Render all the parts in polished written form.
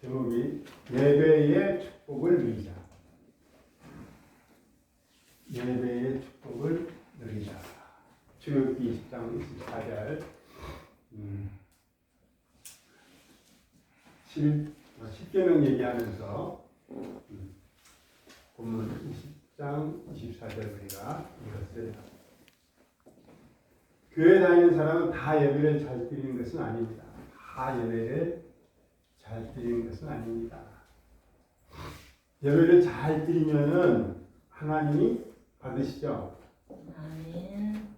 제목이 예배의 축복을 누리자. 예배의 축복을 누리자. 출애굽기 20장 24절 10계명 얘기하면서 본문 20장 24절 우리가 읽었어요. 교회 다니는 사람은 다 예배를 잘 드리는 것은 아닙니다. 다 예배를 잘 드리는 것은 아닙니다. 예배를 잘 드리면은 하나님이 받으시죠. 아멘.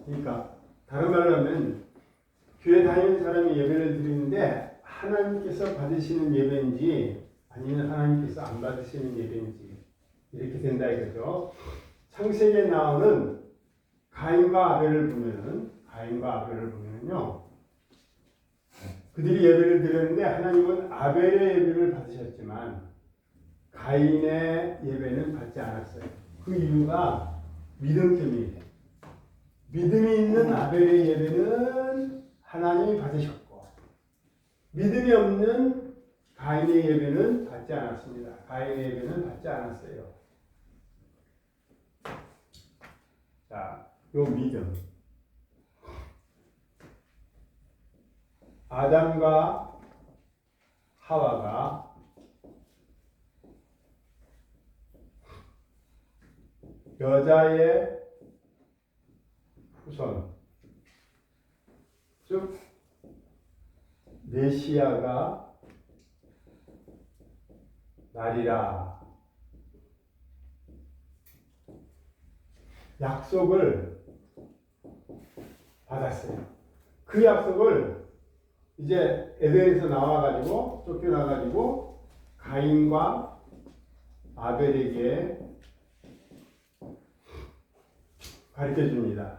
그러니까 다른 말로 하면 교회 다니는 사람이 예배를 드리는데 하나님께서 받으시는 예배인지 아니면 하나님께서 안 받으시는 예배인지 이렇게 된다 이거죠. 창세기에 나오는 가인과 아벨을 보면은요 그들이 예배를 드렸는데 하나님은 아벨의 예배를 받으셨지만 가인의 예배는 받지 않았어요. 그 이유가 믿음 때문이에요. 믿음이 있는 아벨의 예배는 하나님이 받으셨고 믿음이 없는 가인의 예배는 받지 않았습니다. 가인의 예배는 받지 않았어요. 자, 요 믿음. 아담과 하와가 여자의 후손, 즉 메시아가 나리라 약속을 받았어요. 그 약속을 이제 에덴에서 나와가지고 쫓겨나가지고 가인과 아벨에게 가르쳐 줍니다.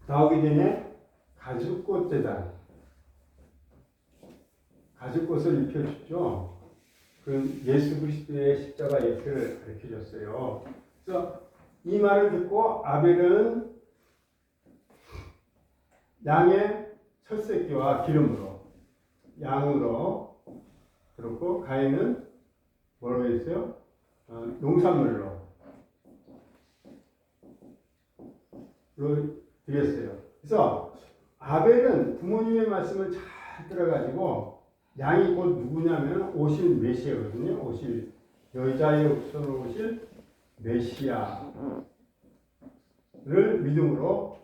나오기 전에 가죽꽃 제단, 가죽꽃을 입혀주죠. 그 예수 그리스도의 십자가 예표를 가르쳐 줬어요. 그래서 이 말을 듣고 아벨은 양의 첫 새끼와 기름으로, 양으로 그렇고 가인은 뭐라고 했어요? 농산물로 드렸어요. 그래서 아벨은 부모님의 말씀을 잘 들어가지고 양이 곧 누구냐면 오실 메시아거든요. 오실 여자의 후손으로 오실 메시아를 믿음으로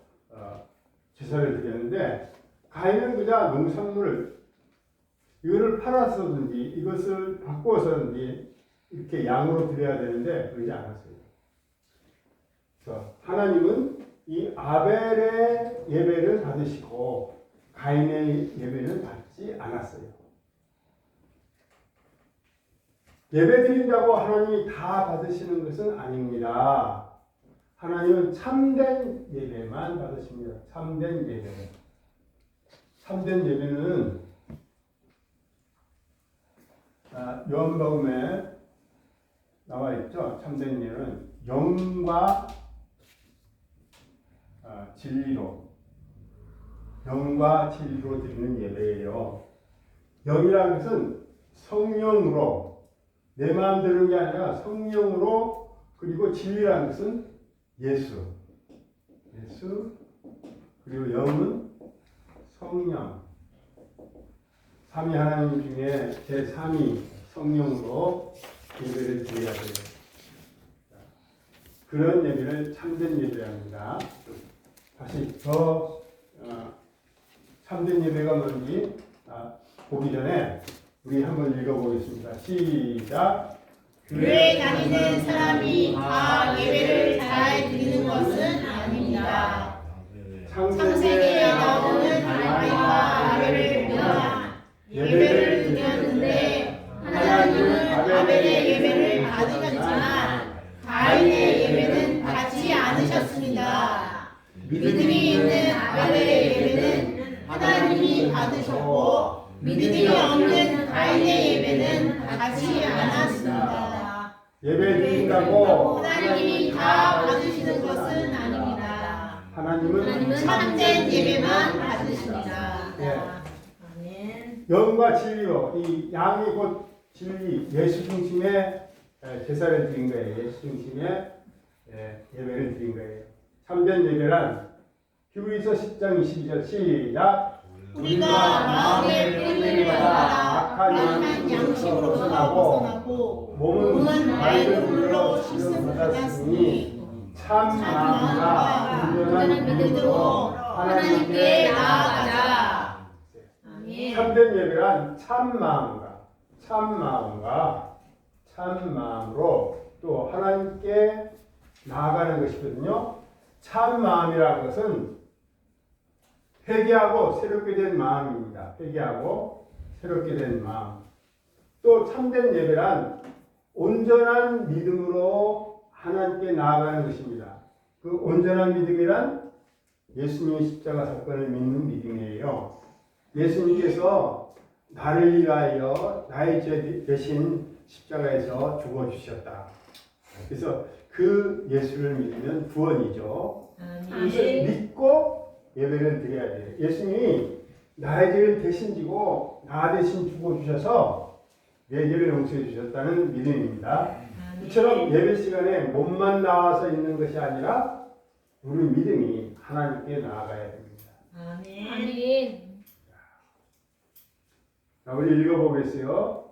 제사를 드렸는데 가인은 그저 농산물을 이거를 팔아서든지 이것을 바꿔서든지 이렇게 양으로 드려야 되는데 그러지 않았어요. 그래서 하나님은 이 아벨의 예배를 받으시고 가인의 예배는 받지 않았어요. 예배 드린다고 하나님이 다 받으시는 것은 아닙니다. 하나님은 참된 예배만 받으십니다. 참된 예배. 참된 예배는 요한복음에 나와 있죠. 참된 예배는 영과 진리로 드리는 예배예요. 영이라는 것은 성령으로 내 마음대로 게 아니라 성령으로 그리고 진리라는 것은 예수 그리고 영은 성령 삼위 하나님 중에 제3위 성령으로 예배를 드려야 돼요. 그런 예배를 참된 예배합니다. 다시 더 참된 예배가 뭔지 보기 전에 우리 한번 읽어보겠습니다. 시작. 교회 다니는 사람이 다 예배를 잘 드리는 것은 아닙니다. 창세기에 나오는 가인과 아벨을 보자 예배를 드렸는데 하나님은 아벨의 예배를 받으셨지만 가인의 예배는 받지 않으셨습니다. 믿음이 있는 아벨의 예배는 하나님이 받으셨고 믿음이 없는 가인의 예배는 받지 않았습니다. 예배 드린다고 하나님이 다 받으시는 것은 아닙니다. 하나님은 참된 예배만 받으십니다. 예. 아멘. 영과 진리로 이 양이 곧 진리 예수 중심의 제사를 드린 거예요. 예수 중심의 예배를 드린 거예요. 참된 예배란 히브리서 10장 22절 시작. 우리가 마음의 뿌리를 받아 악한 양식으로 벗어나고 몸은 맑은 물로 씻음 받았으니 참 마음과 온전한 믿음으로 하나님께 나아가자. 아멘. 참된 예배란 참 마음으로 또 하나님께 나아가는 것이거든요. 참 마음이라는 것은 회개하고 새롭게 된 마음입니다. 회개하고 새롭게 된 마음. 또 참된 예배란 온전한 믿음으로 하나님께 나아가는 것입니다. 그 온전한 믿음이란 예수님의 십자가 사건을 믿는 믿음이에요. 예수님께서 나를 위하여 나의 죄 대신 십자가에서 죽어주셨다. 그래서 그 예수를 믿으면 구원이죠. 그래서 믿고 예배를 드려야 돼요. 예수님이 나의 죄를 대신 지고 나 대신 죽어주셔서 내 죄를 용서해 주셨다는 믿음입니다. 이처럼 예배 시간에 몸만 나와서 있는 것이 아니라 우리 믿음이 하나님께 나아가야 됩니다. 아멘. 자, 우리 읽어보겠어요.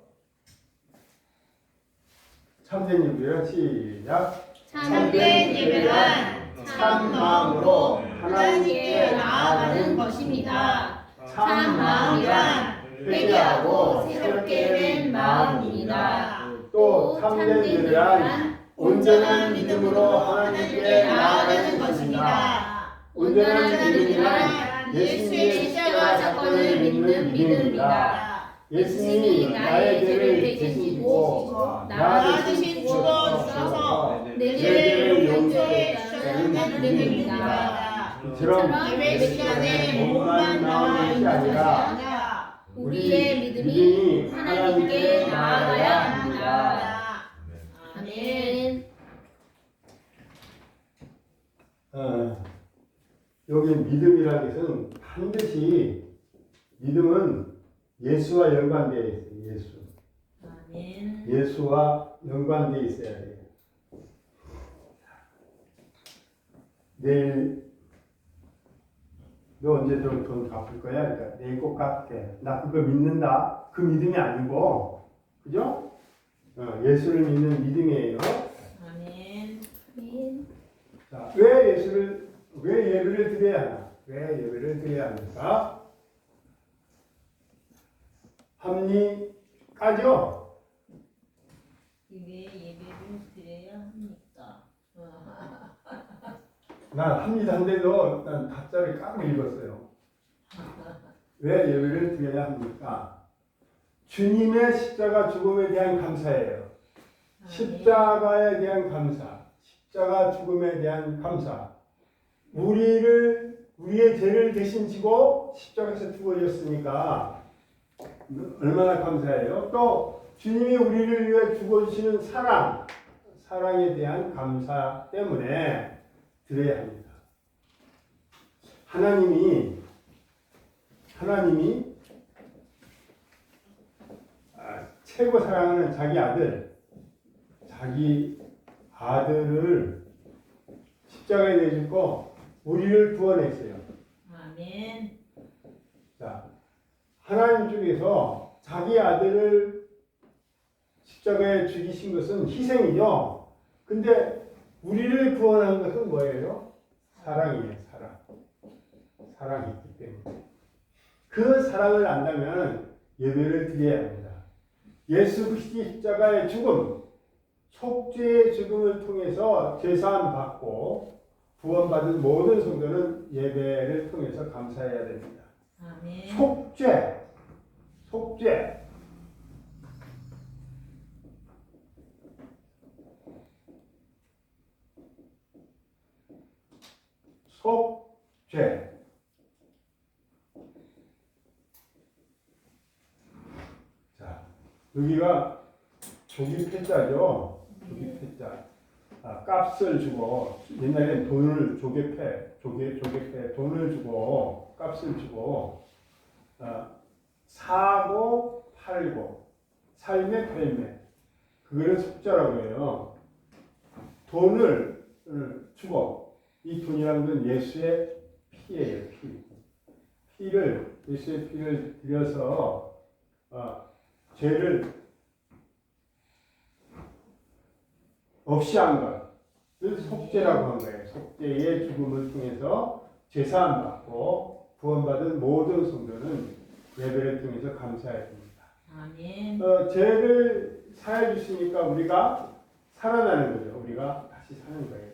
참된 예배란 시작. 참된 예배란 참 마음으로 하나님께 나아가는 것입니다. 참 마음이란 회개하고 새롭게 된 마음입니다. 또 참된 예배란 온전한 믿음으로 하나님께 나아가는 것입니다. 온전한 믿음이란 예수의 십자가 사건을 믿는 믿음입니다. 예수님이 나의 죄를 대신 지고 나 대신 죽어주셔서 내 죄를 용서해 주셨다는 믿음입니다. 이처럼 예배 시간에 몸만 나와 있는 것이 아니라 우리의 믿음이 하나님께 나아가야 합니다. 아멘. 여기 믿음이라는 것은 반드시 믿음은 예수와 연관되어 있어요. 아멘. 예수와 연관되어 있어야 돼요. 내일 너 언제 돈 갚을 거야? 그러니까 내일 꼭 갚게. 나 그거 믿는다. 그 믿음이 아니고, 그죠? 예수를 믿는 믿음이에요. 아멘. 자, 왜 예배를 드려야 하나? 왜 예배를 드려야 합니까? 합리까지요? 왜 예배를 드려야 합니까? 난 합니다인데도 난 가짜를 까고 읽었어요. 왜 예배를 드려야 합니까? 주님의 십자가 죽음에 대한 감사예요. 십자가에 대한 감사, 십자가 죽음에 대한 감사. 우리의 죄를 대신 지고 십자가에서 죽어졌으니까 얼마나 감사해요. 또 주님이 우리를 위해 죽어주시는 사랑에 대한 감사 때문에 드려야 합니다. 하나님이 최고 사랑하는 자기 아들을 십자가에 내주고 우리를 구원했어요. 아멘. 자, 하나님 쪽에서 자기 아들을 십자가에 죽이신 것은 희생이죠. 근데 우리를 구원한 것은 뭐예요? 사랑이에요. 사랑이 있기 때문에. 그 사랑을 안다면 예배를 드려야 합니다. 예수 그리스도의 십자가의 죽음, 속죄의 죽음을 통해서 죄사함 받고 구원받은 모든 성도는 예배를 통해서 감사해야 됩니다. 아멘. 속죄. 자, 여기가 조기 패자죠. 조기 패자. 값을 주고 옛날엔 돈을 조개패 돈을 주고 값을 주고 사고 팔고 삶의 팔매 그거를 속죄라고 해요. 돈을 주고 이 돈이라는 건 예수의 피예요. 예수의 피를 들여서 죄를 없이 한 것을 속죄라고 한 거예요. 속죄의 죽음을 통해서 죄사함 받고 구원받은 모든 성도는 예배를 통해서 감사해야 됩니다. 아멘. 죄를 사해 주시니까 우리가 살아나는 거죠. 우리가 다시 사는 거예요.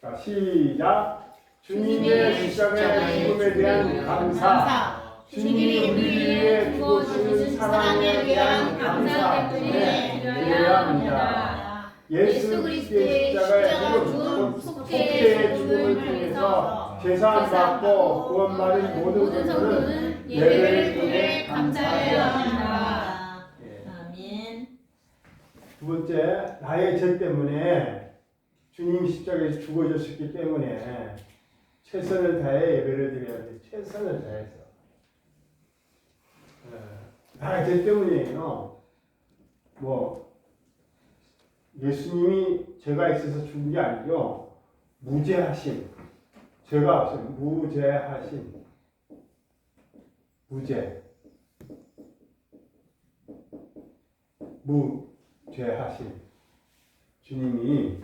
자, 시작. 주님의 십자가의 죽음에 대한 감사. 주님이 우리를 위해 죽어주신 사랑에 대한 감사 때문에 드려야 합니다. 예수 그리스도의 십자가의 죽음, 속죄의 죽음을 통해서 제사함 받고 구원받은 모든 성도는 예배를 통해 감사해야 합니다. 아멘. 두 번째, 나의 죄 때문에 주님 십자가에서 죽어졌기 때문에 최선을 다해 예배를 드려야 돼. 최선을 다해서. 나의 죄 때문이에요. 예수님이 죄가 있어서 죽은 게 아니죠. 무죄하심. 죄가 없어요. 무죄하심. 무죄하심. 주님이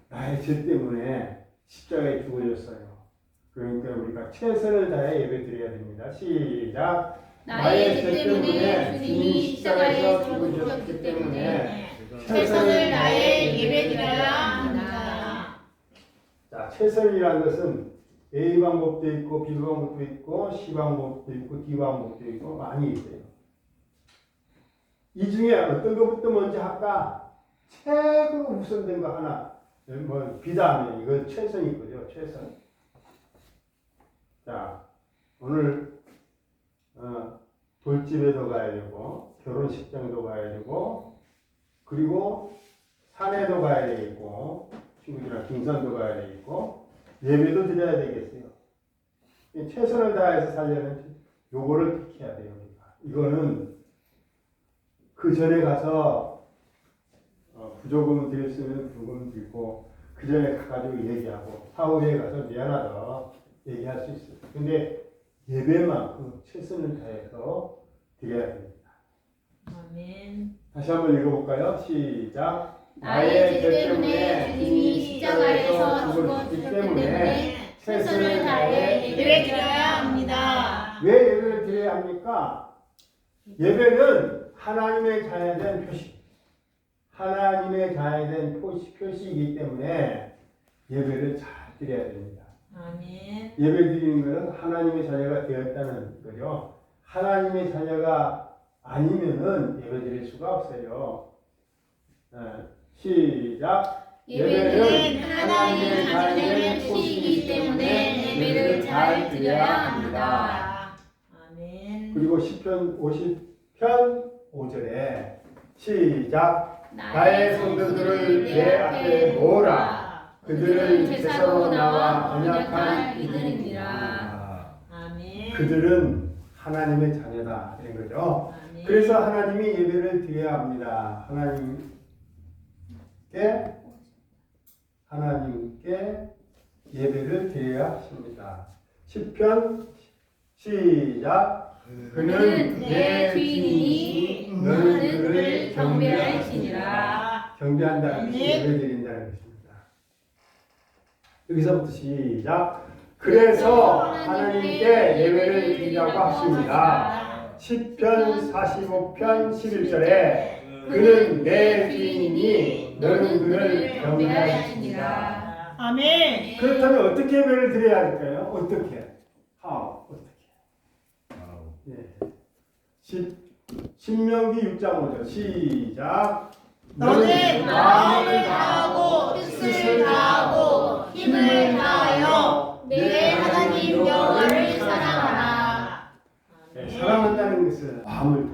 나의 죄 때문에 십자가에 죽어졌어요. 그러니까 우리가 최선을 다해 예배 드려야 됩니다. 시작. 나의 죄 때문에 주님이 십자가에서 죽으셨기 때문에 최선을 다해 예배드려야 합니다. 자, 최선이라는 것은 A 방법도 있고 B 방법도 있고 C 방법도 있고 D 방법도 있고 많이 있어요. 이 중에 어떤 것부터 먼저 할까? 최고 우선된 거 하나. 비다면 이건 최선이 거죠. 최선. 자, 오늘 돌집에도 가야 되고 결혼식장도 가야 되고 그리고 산에도 가야 되겠고 친구들이랑 등산도 가야 되겠고 예배도 드려야 되겠어요. 최선을 다해서 살려면 요거를 택해야 돼요. 우리가. 이거는 그 전에 가서 부조금을 드릴 수 있는 부조금을 드리고 그 전에 가가지고 얘기하고 사후에 가서 미안하다 얘기할 수 있어요. 근데 예배만큼 최선을 다해서 드려야 됩니다. 아멘. 다시 한번 읽어볼까요? 시작. 나의 죄 때문에 주님이 십자가에서 죽었기 때문에 최선을 다해 예배드려야 합니다. 왜 예배를 드려야 합니까? 예배는 하나님의 자녀에 대한 표시. 하나님의 자녀에 대한 표시이기 때문에 예배를 잘 드려야 됩니다. 아멘. 예배 드리는 것은 하나님의 자녀가 되었다는 거죠. 하나님의 자녀가 아니면은 예배 드릴 수가 없어요. 시작. 예배는 하나님의 자녀의 표시이기 때문에 예배를 잘 드려야 합니다. 아멘. 그리고 시편 50편 5절에 시작. 나의 성도들을 내 앞에 모으라. 그들은 제사로 나와 언약한 이들이니라. 아멘. 그들은 하나님의 자녀다 이런 거죠. 아멘. 그래서 하나님이 예배를 드려야 합니다. 하나님께 예배를 드려야 하십니다. 시편 시작. 그는 내 주인이니 너는 그를 경배할지니라. 경배한다는 것이 예배 드린다는 것입니다. 여기서부터 시작. 그래서 하나님께 예배를 드리라고 하십니다. 시편 45편 11절에 그는 내 주인이니 너는 그를 경배할지니라. 아멘. 그렇다면 어떻게 예배를 드려야 할까요? 어떻게? 신명기 6장 5절 시작. 너는 마음을 다하고 뜻을 다하고 힘을 다하여 내 하나님 여호와를 사랑하라. 사랑한다는 것은 마음을 다,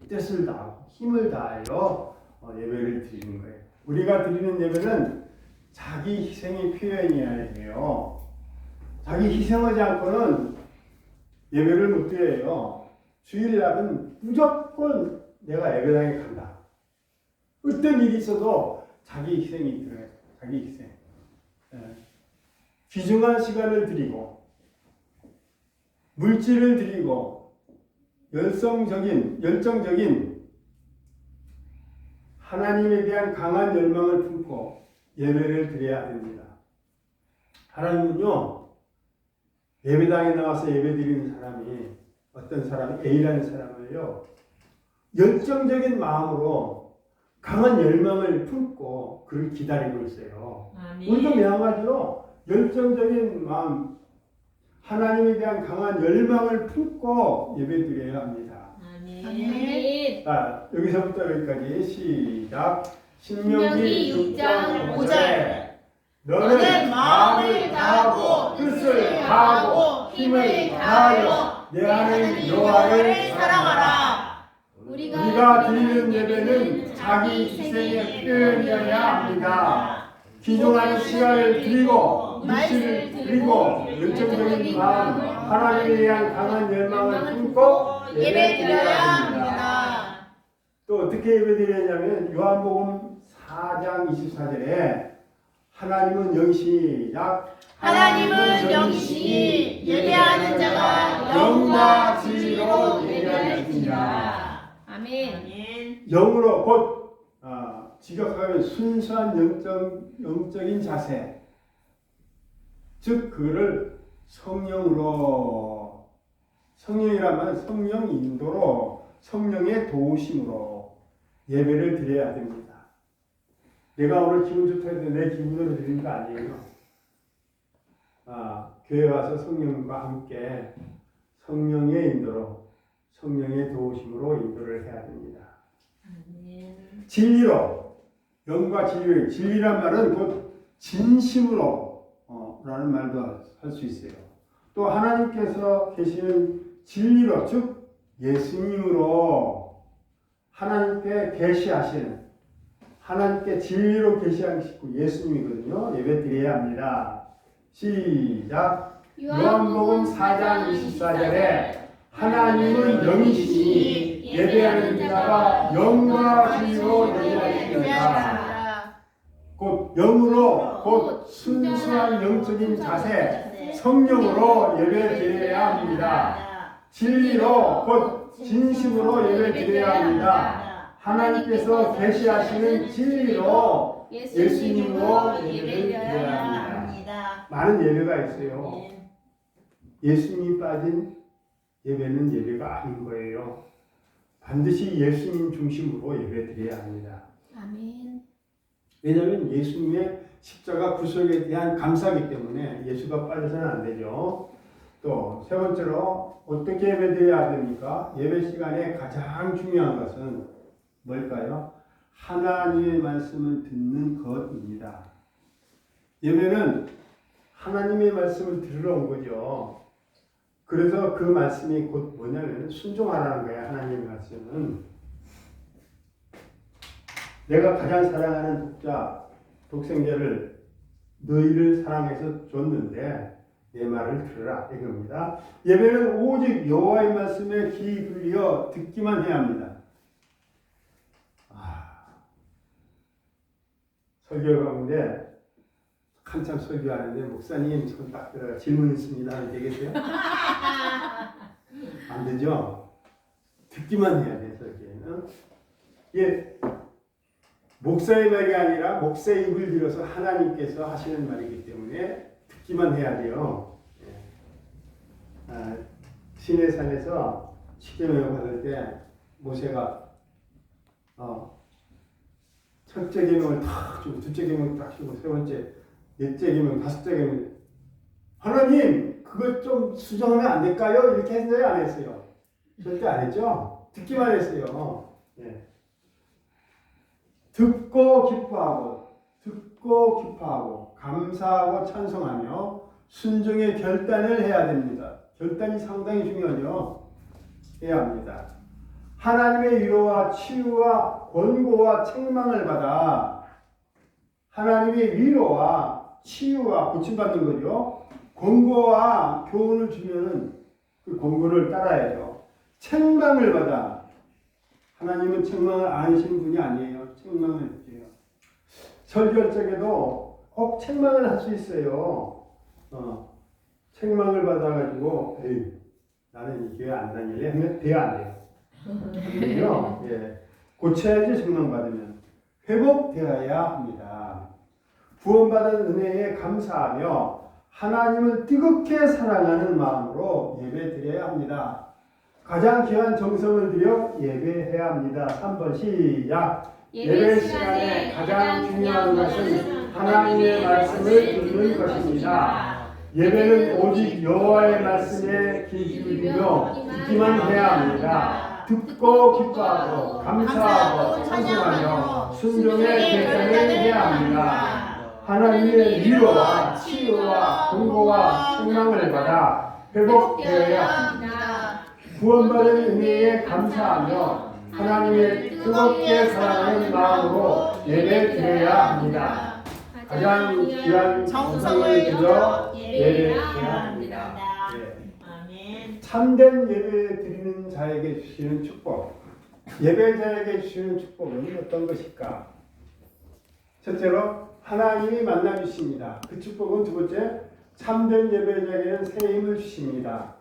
뜻을 다하고 힘을 다하여 예배를 드리는 거예요. 우리가 드리는 예배는 자기 희생의 표현이어야 해요. 자기 희생하지 않고는 예배를 못 드려요. 주일날은 무조건 내가 예배당에 간다. 어떤 일이 있어도 자기 희생이 들어요. 자기 희생. 귀중한 시간을 드리고 물질을 드리고 열정적인 하나님에 대한 강한 열망을 품고 예배를 드려야 됩니다. 하나님은요, 예배당에 나와서 예배 드리는 사람이 어떤 사람이 A라는 사람을요, 열정적인 마음으로 강한 열망을 품고 그를 기다리고 있어요. 우리도 마찬가지로 열정적인 마음, 하나님에 대한 강한 열망을 품고 예배 드려야 합니다. 아멘. 아멘. 여기서부터 여기까지 시작. 신명기 6장 5절. 너는 마음을 다하고 뜻을 다하고 힘을 다하여 내 하나님 여호와를 사랑하라. 우리가 드리는 예배는 자기 희생의 표현이어야 합니다. 귀중한 시간을 드리고 물질을 드리고 열정적인 마음, 하나님에 대한 강한 열망을 품고 예배 드려야 합니다. 또 어떻게 예배 드리냐면 요한복음 4장 24절에 하나님은 영이시니 하나님은 영이시니 예배하는 자가 영과 진리로 예배하시니라. 아멘. 아멘. 영으로 곧 직역하면 순수한 영적인 자세, 즉 그를 성령으로, 성령이라면 성령 인도로, 성령의 도우심으로 예배를 드려야 됩니다. 내가 오늘 기분 좋다 해도 내 기분으로 드리는 거 아니에요. 교회 와서 성령과 함께 성령의 인도로, 성령의 도우심으로 인도를 해야 됩니다. 아멘. 진리로, 영과 진리로, 진리란 말은 곧 진심으로 라는 말도 할 수 있어요. 또 하나님께서 계시는 진리로, 즉 예수님으로 하나님께 계시하시는, 하나님께 진리로 계시하시고 예수님이거든요. 예배 드려야 합니다. 시작. 요한복음 4장 24절에 하나님은 영이시니 예배하는 자가 영과 진리로 예배하시리라. 곧 영으로, 곧 순수한 영적인 자세, 성령으로 예배 드려야 합니다. 진리로, 곧 진심으로 예배 드려야 합니다. 하나님께서 계시하시는 진리로 예수님으로 예배를 드려야 합니다. 많은 예배가 있어요. 예수님이 빠진 예배는 예배가 아닌 거예요. 반드시 예수님 중심으로 예배 드려야 합니다. 아멘. 왜냐하면 예수님의 십자가 구속에 대한 감사이기 때문에 예수가 빠져서는 안 되죠. 또 세 번째로 어떻게 예배 드려야 됩니까? 예배 시간에 가장 중요한 것은 뭘까요? 하나님의 말씀을 듣는 것입니다. 예배는 하나님의 말씀을 들으러 온 거죠. 그래서 그 말씀이 곧 뭐냐면 순종하라는 거예요. 하나님의 말씀은 내가 가장 사랑하는 독생자를 너희를 사랑해서 줬는데 내 말을 들으라 이겁니다. 예배는 오직 여호와의 말씀에 귀 기울여 듣기만 해야 합니다. 설교 가운데 한참 설교하는데 목사님 손 딱 들어가 질문 있습니다 하면 되겠어요? 안 되죠? 듣기만 해야 돼 설교는. 이게 목사의 말이 아니라 목사의 입을 들어서 하나님께서 하시는 말이기 때문에 듣기만 해야 돼요. 시내산에서 십계명을 받을 때 모세가 첫째 계명을 탁 주고 둘째 계명을 딱 주고 세 번째, 넷째 계명, 다섯째 계명 하나님 그것 좀 수정하면 안 될까요? 이렇게 했어요? 안 했어요? 절대 안 했죠? 듣기만 했어요. 듣고 기뻐하고 감사하고 찬송하며 순종의 결단을 해야 됩니다. 결단이 상당히 중요하죠. 해야 합니다. 하나님의 위로와 치유와 권고와 책망을 받아 하나님의 위로와 치유와 고침받는 거죠. 권고와 교훈을 주면은 그 권고를 따라야죠. 책망을 받아. 하나님은 책망을 안 하시는 분이 아니에요. 책망을 해주세요. 설교할 적에도 꼭 책망을 할 수 있어요. 책망을 받아가지고 에이, 나는 이 교회 안 다닐래 하면 돼야 안 돼요. 그죠? 예. 고쳐야지 책망받으면 회복되어야 합니다. 구원받은 은혜에 감사하며 하나님을 뜨겁게 사랑하는 마음으로 예배드려야 합니다. 가장 귀한 정성을 들여 예배해야 합니다. 3번 시작. 예배 시간에 가장 중요한 것은 하나님의 말씀을 듣는 것입니다. 예배는 오직 여호와의 말씀에 귀 기울이며 듣기만 해야 합니다. 듣고 기뻐하고 감사하고 찬송하며 순종의 대가를 해야 합니다. 하나님의 위로와 치유와 권고와 책망을 받아 회복되어야 합니다. 구원받은 은혜에 감사하며 하나님의 뜨겁게 사랑하는 마음으로 예배드려야 합니다. 가장 귀한 정성을 들여 예배해야 합니다. 네. 참된 예배 드리는 자에게 주시는 축복. 예배자에게 주시는 축복은 어떤 것일까? 첫째로 하나님이 만나 주십니다. 그 축복은 두 번째, 참된 예배자에게는 새 힘을 주십니다.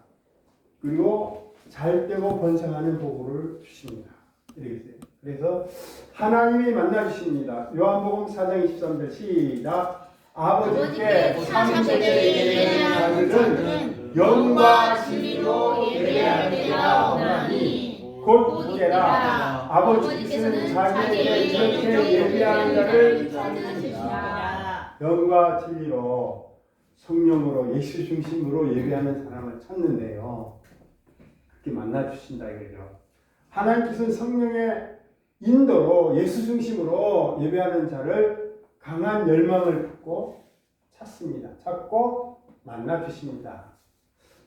그리고 잘되고 번성하는 보고를 주십니다. 이렇게 돼요. 그래서 하나님이 만나 주십니다. 요한복음 4장 23절 시작. 아버지께 참되게 예배하는 자들은 영과 진리로 예배할 때가 오나니 곧 이제라. 아버지께서는 자기에게 이렇게 예배하는 자를 찾으시라. 영과 진리로 성령으로 예수 중심으로 예배하는 사람을 찾는데요. 그렇게 만나 주신다 이거죠. 하나님께서는 성령의 인도로 예수 중심으로 예배하는 자를 강한 열망을 갖고 찾습니다. 찾고 만나 주십니다.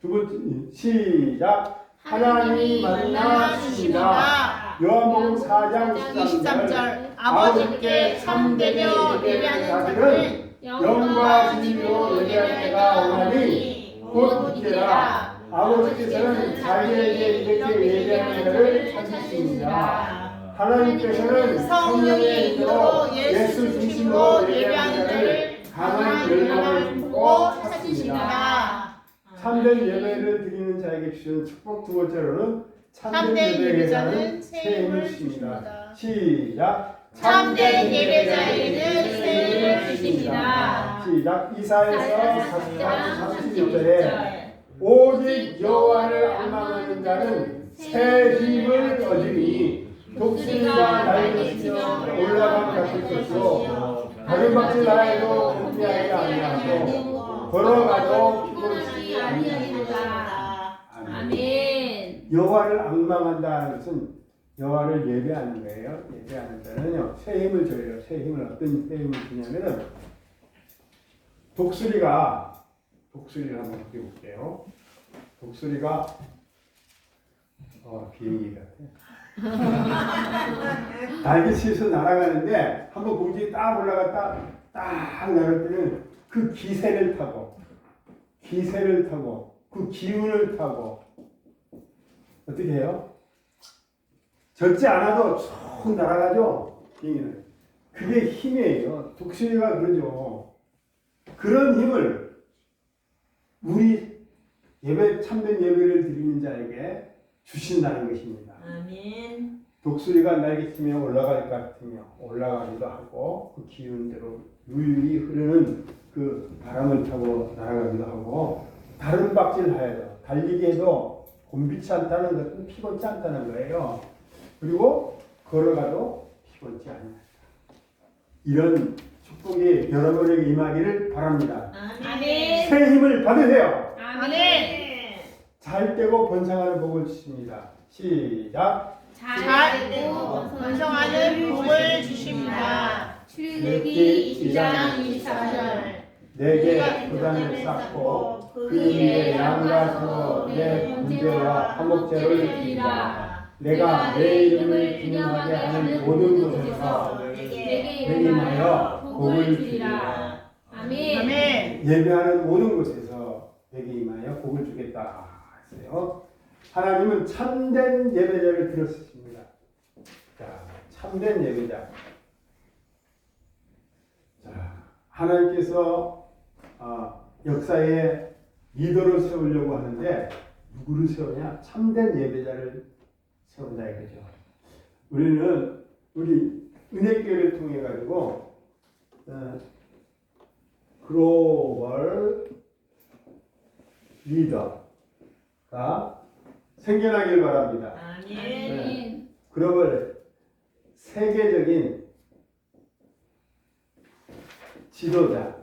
두 번째 시작. 하나님이 만나 주십니다. 요한복음 4장 23절 아버지께 참되며 예배하는 자들은 영과 진리로 예배할 때가 오나니 곧 이제라. 아버지께서는 자기에게 이렇게 예배하는 자를 찾으십니다. 하나님께서는 성령의 인도로 예수 중심으로 예배하는 자를 강한 열망을 품고 찾습니다. 참된 예배를 드리는 자에게 주시는 축복. 두 번째로는 참된 예배자는 새 힘을 주십니다. 시작. 참된 예배자에게는 새 힘을 주십니다. 시작. 이사야서 44장 36절에 오직 여호와를 앙망하는 자는 새 힘을 얻으니 독수리가 날개치며 올라감 같을 것이요 다른 박질 나에도 포기하지 아니하고 걸어가도 피곤치 아니하리로다. 아멘. 여호와를 앙망한다는 것은 여호와를 예배하는 거예요. 예배하는 자는요 새 힘을 줘요. 새 힘을 어떤 새 힘을 주냐면은 독수리를 한번 그려볼게요. 독수리가 비행기 같아. 날개치에서 날아가는데 한번 공중에 딱 올라갔다 딱 나갈 때는 그 기세를 타고 그 기운을 타고 어떻게 해요? 젖지 않아도 쭉 날아가죠. 비행기는. 그게 힘이에요. 독수리가 그러죠. 그런 힘을 우리 참된 예배를 드리는 자에게 주신다는 것입니다. 아멘. 독수리가 날개치며 올라갈 것 같으며 올라가기도 하고 그 기운대로 유유히 흐르는 그 바람을 타고 날아가기도 하고 다른 박질하여도 달리기 해도 곤비치 않다는 것은 피곤치 않다는 거예요. 그리고 걸어가도 피곤치 않다. 이런 축복이 여러분에게 임하기를 바랍니다. 아멘. 새 힘을 받으세요. 아멘. 잘되고 번성하는 복을 주십니다. 시작. 잘되고 번성하는 복을 주십니다. 출애굽기 2장 24절 내게 구단을 쌓고 그 위에 양과 소 내 번제와 화목제를 드리라. 내가 내 이름을 기념하게 하는 모든 곳에서 내게 임하여 복을 주리라. 아멘. 아멘. 예배하는 모든 곳에서 내게 임하여 복을 주겠다 했어요. 하나님은 참된 예배자를 들었습니다. 자, 참된 예배자. 자, 하나님께서 역사에 리더를 세우려고 하는데 누구를 세우냐? 참된 예배자를 세운다 이거죠. 우리는 우리 은혜교회를 통해 가지고 글로벌 리더가 생겨나길 바랍니다. 아멘. 글로벌 세계적인 지도자,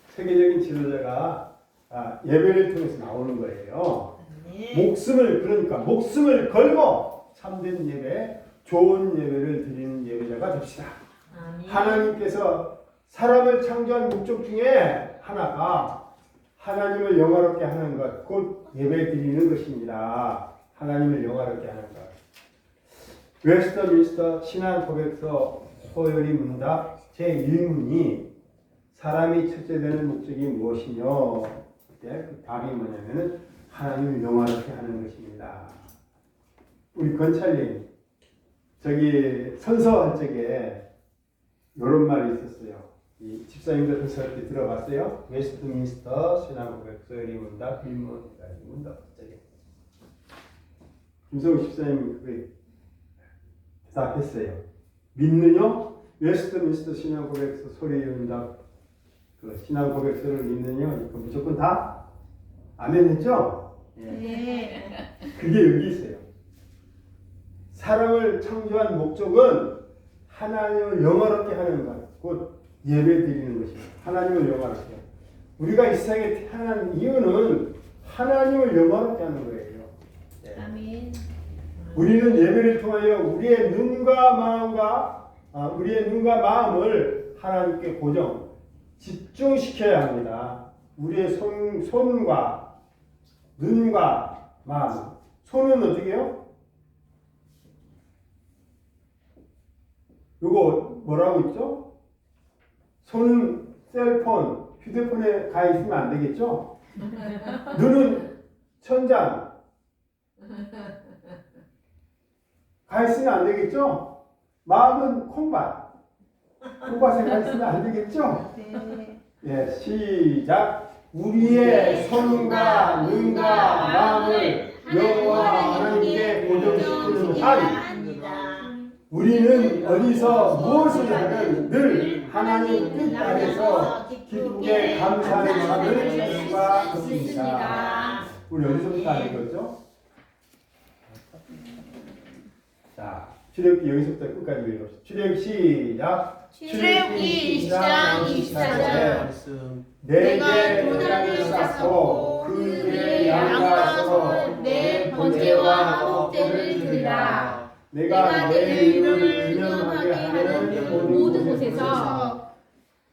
세계적인 지도자가 예배를 통해서 나오는 거예요. 그러니까 목숨을 걸고 참된 예배, 좋은 예배를 드리는 예배자가 됩시다. 아멘. 하나님께서 사람을 창조한 목적 중에 하나가 하나님을 영화롭게 하는 것, 곧 예배 드리는 것입니다. 하나님을 영화롭게 하는 것. 웨스터민스터 신앙 고백서 소요리 문답 제1문이 사람이 첫째되는 목적이 무엇이뇨? 그 답이 뭐냐면은 하나님을 영화롭게 하는 것입니다. 우리 권찰님 저기 선서할 적에 이런 말이 있었어요. 이 집사님들 선서할 때 들어봤어요? 웨스트민스터 신앙 고백서 문답 1문 문답 저기 김성우 집사님이 그게 대답했어요. 믿느냐? 웨스트민스터 신앙 고백서 소리 문답 그 신앙 고백서를 믿느냐? 무조건 다 아멘 했죠? 예. 네. 그게 여기 있어요. 사람을 창조한 목적은 하나님을 영화롭게 하는 것, 곧 예배 드리는 것입니다. 하나님을 영화롭게. 우리가 이 세상에 태어난 이유는 하나님을 영화롭게 하는 거예요. 예. 아멘. 우리는 예배를 통하여 우리의 눈과 마음을 하나님께 고정, 집중시켜야 합니다. 우리의 손과 눈과 마음. 손은 어떻게 해요? 요거 뭐라고 있죠? 손은 셀폰, 휴대폰에 가 있으면 안 되겠죠? 눈은 천장 가 있으면 안 되겠죠? 마음은 콩밭에 가 있으면 안 되겠죠? 네. 예, 시작. 우리의 손과 눈과 마음을 여호와 하나님께 고정시키는 한 우리는 어디서 무엇을 하든 늘 하나님 뜻 안에서 기쁘게 감사하는 삶을 살 수가 있습니다. 우리 어디서부터 하는 거죠? 자, 출애굽기 여기서부터 끝까지 읽읍시다. 출애굽 시작. 출애굽기 20장 24절 내게 도장을 쌓고 그 위에 양과 소, 내 번제와 화목제를 드리라. 내가 내 이름을 기념하게 하는 모든 곳에서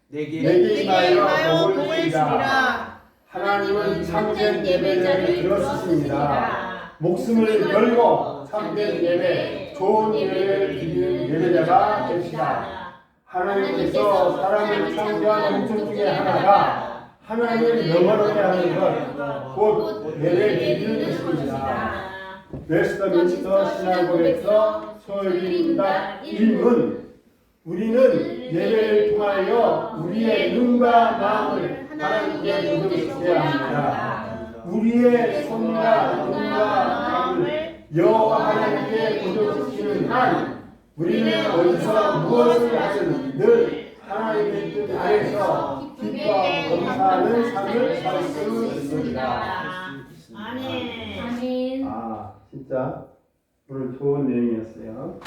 내게 임하여 복을 주리라. 하나님은 참된 예배자를 들었습니다. 목숨을 걸고 참된 예배, 좋은 예배를 드리는 예배자가 됩시다. 하나님께서 사람을 창조한 목적 중에 하나가 하나님을 영화롭게 하는 것, 곧 예배 드리는 것입니다. 웨스터민스터 신앙 고백서 소요리 문답 1문. 우리는 예배를 통하여 우리의 눈과 마음을 하나님께 고정시켜야 합니다. 우리의 손과 눈과 마음을 여호와 하나님께 고정시키는 한 우리는 어디서 무엇을 하든 늘 하나님의 뜻 안에서 기뻐하고 감사하는 삶을 살 수 있습니다. 아멘. 아멘. 진짜 오늘 좋은 내용이었어요.